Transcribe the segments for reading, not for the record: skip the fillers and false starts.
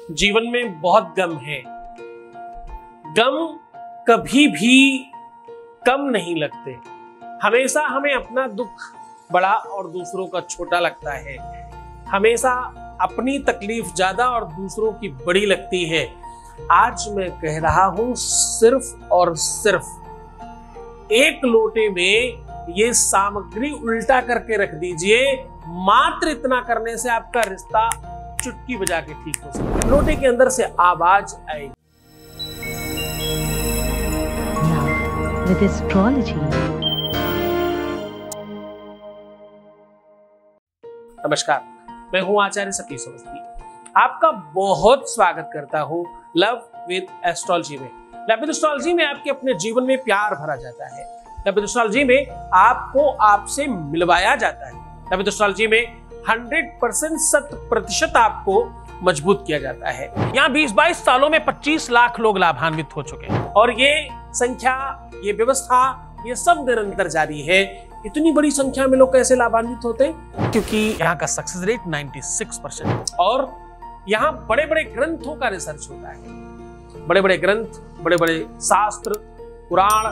जीवन में बहुत गम है। गम कभी भी कम नहीं लगते। हमेशा हमें अपना दुख बड़ा और दूसरों का छोटा लगता है। हमेशा अपनी तकलीफ ज्यादा और दूसरों की बड़ी लगती है। आज मैं कह रहा हूं, सिर्फ और सिर्फ एक लोटे में ये सामग्री उल्टा करके रख दीजिए। मात्र इतना करने से आपका रिश्ता चुटकी बजा के ठीक हो सकता है। लोटे के अंदर से आवाज आएगी। With astrology. नमस्कार, मैं हूं आचार्य सतीश अवस्थी। आपका बहुत स्वागत करता हूं लव विद एस्ट्रोलॉजी में। लव विद एस्ट्रोलॉजी में आपके अपने जीवन में प्यार भरा जाता है। लव विद एस्ट्रोलॉजी में आपको आपसे मिलवाया जाता है। लव विद एस्ट्रोलॉजी में 100% 100% आपको मजबूत किया जाता है। यहाँ 20-22 सालों में 25 लाख लोग लाभान्वित हो चुके हैं और ये संख्या, ये व्यवस्था, ये सब निरंतर जारी है। इतनी बड़ी संख्या में लोग कैसे लाभान्वित होते हैं? क्योंकि यहाँ का सक्सेस रेट 96% और यहाँ बड़े बड़े ग्रंथों का रिसर्च होता है। बड़े बड़े ग्रंथ, बड़े बड़े शास्त्र, पुराण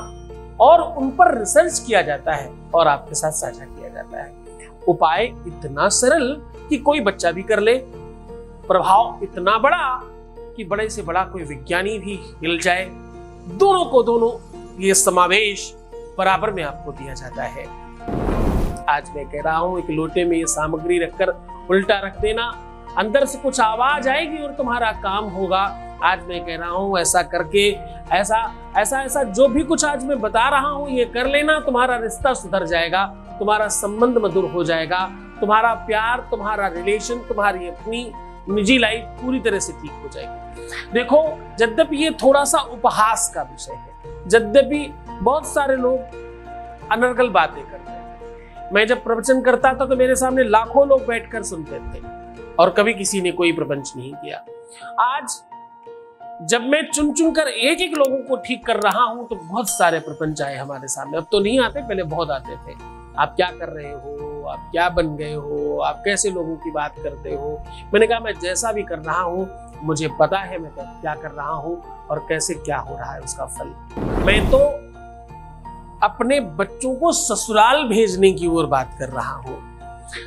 और उन पर रिसर्च किया जाता है और आपके साथ साझा किया जाता है। उपाय इतना सरल कि कोई बच्चा भी कर ले, प्रभाव इतना बड़ा कि बड़े से बड़ा कोई विज्ञानी भी हिल जाए। दोनों को दोनों ये समावेश बराबर में आपको दिया जाता है। आज मैं कह रहा हूं, एक लोटे में ये सामग्री रखकर उल्टा रख देना, अंदर से कुछ आवाज आएगी और तुम्हारा काम होगा। आज मैं कह रहा हूं, ऐसा करके ऐसा जो भी कुछ आज मैं बता रहा हूं ये कर लेना। तुम्हारा रिश्ता सुधर जाएगा, तुम्हारा संबंध मधुर हो जाएगा, तुम्हारा प्यार, तुम्हारा रिलेशन, तुम्हारी अपनी निजी लाइफ पूरी तरह से ठीक हो जाएगी। देखो, यद्यपि ये थोड़ा सा उपहास का विषय है, यद्यपि बहुत सारे लोग अनर्गल बातें करते हैं। मैं जब प्रवचन करता था तो मेरे सामने लाखों लोग बैठकर सुनते थे और कभी किसी ने कोई प्रपंच नहीं किया। आज जब मैं चुन चुन कर एक एक लोगों को ठीक कर रहा हूं तो बहुत सारे प्रपंच आए हमारे सामने। अब तो नहीं आते, पहले बहुत आते थे। आप क्या कर रहे हो, आप क्या बन गए हो, आप कैसे लोगों की बात करते हो। मैंने कहा, मैं जैसा भी कर रहा हूं मुझे पता है मैं क्या कर रहा हूं और कैसे क्या हो रहा है उसका फल। मैं तो अपने बच्चों को ससुराल भेजने की ओर बात कर रहा हूं।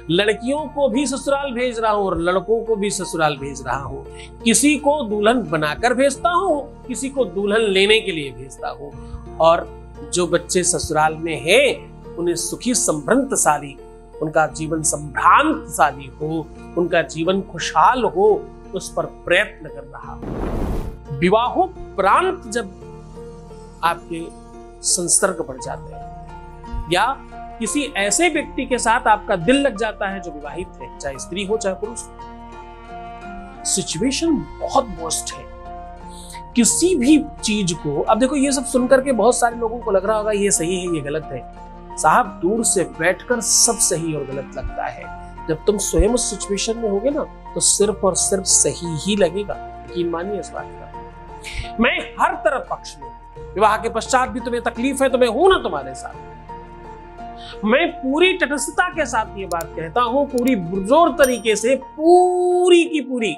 लड़कियों को भी ससुराल भेज रहा हूं और लड़कों को भी ससुराल भेज रहा हूं। किसी को दुल्हन बनाकर भेजता हूं, किसी को दुल्हन लेने के लिए भेजता हूं। और जो बच्चे ससुराल में हैं उन्हें सुखी समृद्धशाली, उनका जीवन संभ्रांतशाली हो, उनका जीवन खुशहाल हो, उस पर प्रयत्न कर रहा हूं। विवाहोपरांत जब आपके संसर्ग बढ़ जाते हैं या किसी ऐसे व्यक्ति के साथ आपका दिल लग जाता है जो विवाहित है, चाहे स्त्री हो चाहे पुरुष, सिचुएशन बहुत वर्स्ट है। किसी भी चीज को, अब देखो, ये सब सुनकर के बहुत सारे लोगों को लग रहा होगा ये सही है, ये गलत है। साहब, दूर से बैठकर सब सही और गलत लगता है। जब तुम स्वयं उस सिचुएशन में होगे ना तो सिर्फ और सिर्फ सही ही लगेगा। यकीन मानिए इस बात का। मैं हर तरफ पक्ष में, विवाह के पश्चात भी तुम्हें तकलीफ है तो मैं हूं ना तुम्हारे साथ। मैं पूरी तटस्थता के साथ ये बात कहता हूं, पूरी पुरजोर तरीके से, पूरी की पूरी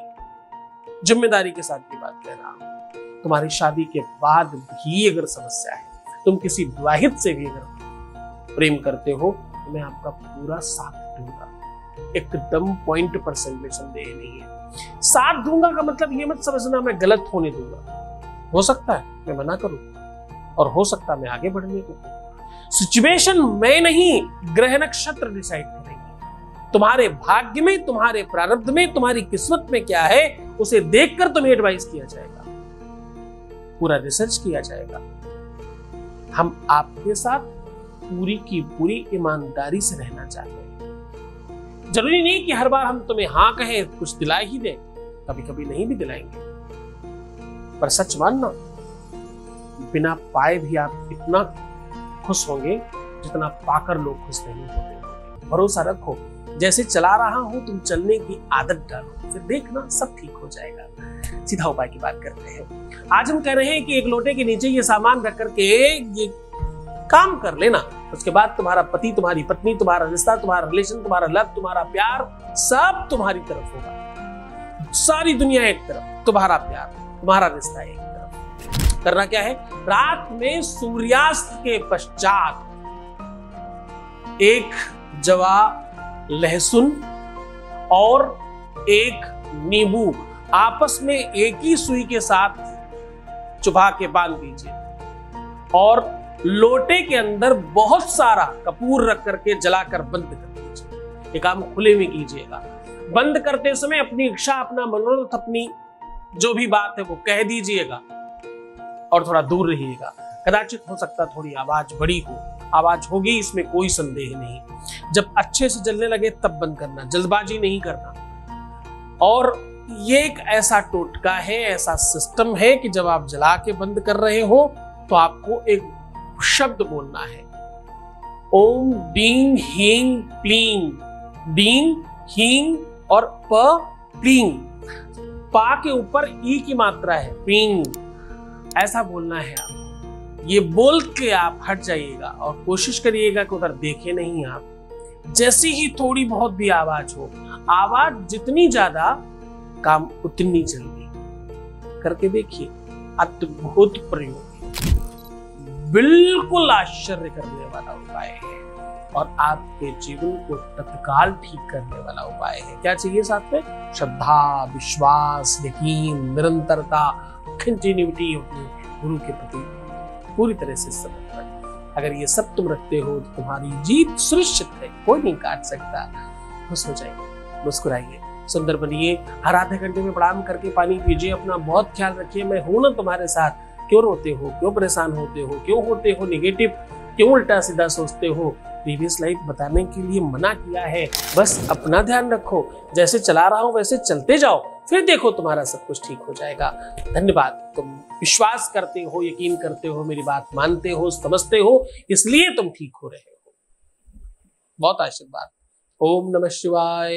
जिम्मेदारी के साथ ये बात कह रहा हूं। तुम्हारी शादी के बाद भी अगर समस्या है, तुम किसी विवाहित से भी अगर प्रेम करते हो तो मैं आपका पूरा साथ दूंगा। एकदम पॉइंट % में संदेह नहीं है। साथ दूंगा का मतलब ये मत समझना मैं गलत होने दूंगा। हो सकता है मैं मना करूं और हो सकता है मैं आगे बढ़ने को। सिचुएशन में नहीं, ग्रह नक्षत्र डिसाइड करेंगे। तुम्हारे भाग्य में, तुम्हारे प्रारब्ध में, तुम्हारी किस्मत में क्या है उसे देखकर तुम्हें एडवाइस किया जाएगा, पूरा रिसर्च किया जाएगा। हम आपके साथ पूरी की पूरी ईमानदारी से रहना चाहते हैं। जरूरी नहीं कि हर बार हम तुम्हें हाँ कहें, कुछ दिला ही दें, कभी कभी नहीं भी दिलाएंगे। पर सच मानना, बिना पाए भी आप इतना खुश होंगे जितना पाकर लोग खुश नहीं होते। भरोसा रखो, जैसे चला रहा हूं तुम चलने की आदत डालो, फिर देखना सब ठीक हो जाएगा। सीधा उपाय की बात करते हैं। आज हम कह रहे हैं कि एक लोटे के नीचे ये सामान रख करके ये काम कर लेना। उसके बाद तुम्हारा पति, तुम्हारी पत्नी, तुम्हारा रिश्ता, तुम्हारा रिलेशन, तुम्हारा लव, तुम्हारा प्यार सब तुम्हारी तरफ होगा। सारी दुनिया एक तरफ, तुम्हारा प्यार, तुम्हारा रिश्ता एक तरफ। करना क्या है, रात में सूर्यास्त के पश्चात एक जवा लहसुन और एक नींबू आपस में एक ही सुई के साथ चुभा के बांध दीजिए और लोटे के अंदर बहुत सारा कपूर रख करके जलाकर बंद कर दीजिए। ये काम खुले में कीजिएगा। बंद करते समय अपनी इच्छा, अपना मनोरथ, अपनी जो भी बात है वो कह दीजिएगा और थोड़ा दूर रहिएगा। कदाचित हो सकता थोड़ी आवाज बड़ी हो, आवाज होगी, इसमें कोई संदेह नहीं। जब अच्छे से जलने लगे तब बंद करना, जल्दबाजी नहीं करना। और ये एक ऐसा टोटका है, ऐसा सिस्टम है कि जब आप जला के बंद कर रहे हो तो आपको एक शब्द बोलना है, ओम डींग हींग प्लींग। डींग, हींग और प प्लींग, पा के ऊपर ई की मात्रा है, प्लींग, ऐसा बोलना है आप। ये बोल के आप हट जाइएगा और कोशिश करिएगा कि उधर देखे नहीं आप। जैसी ही थोड़ी बहुत भी आवाज हो, आवाज जितनी ज्यादा काम उतनी जल्दी, करके देखिए। अद्भुत प्रयोग, बिल्कुल आश्चर्य करने वाला उपाय है और आपके जीवन को तत्काल ठीक करने वाला उपाय है। क्या चाहिए साथ में? श्रद्धा, विश्वास, यकीन, निरंतरता, कंटिन्यूटी अपने गुरु के प्रति पूरी तरह से समर्पण। अगर ये सब तुम रखते हो तो तुम्हारी जीत सुनिश्चित है, कोई नहीं काट सकता। खुश हो जाइए, मुस्कुराइए, सुंदर बनिए। हर आधे घंटे में प्रणाम करके पानी पीजिए। अपना बहुत ख्याल रखिए। मैं हूं ना तुम्हारे साथ। क्यों रोते हो, क्यों परेशान होते हो, क्यों होते हो नेगेटिव, क्यों उल्टा सीधा सोचते हो? प्रीवियस लाइफ बताने के लिए मना किया है। बस अपना ध्यान रखो, जैसे चला रहा हूं वैसे चलते जाओ, फिर देखो तुम्हारा सब कुछ ठीक हो जाएगा। धन्यवाद। तुम विश्वास करते हो, यकीन करते हो, मेरी बात मानते हो, समझते हो, इसलिए तुम ठीक हो रहे हो। बहुत आशीर्वाद। ओम नमः शिवाय।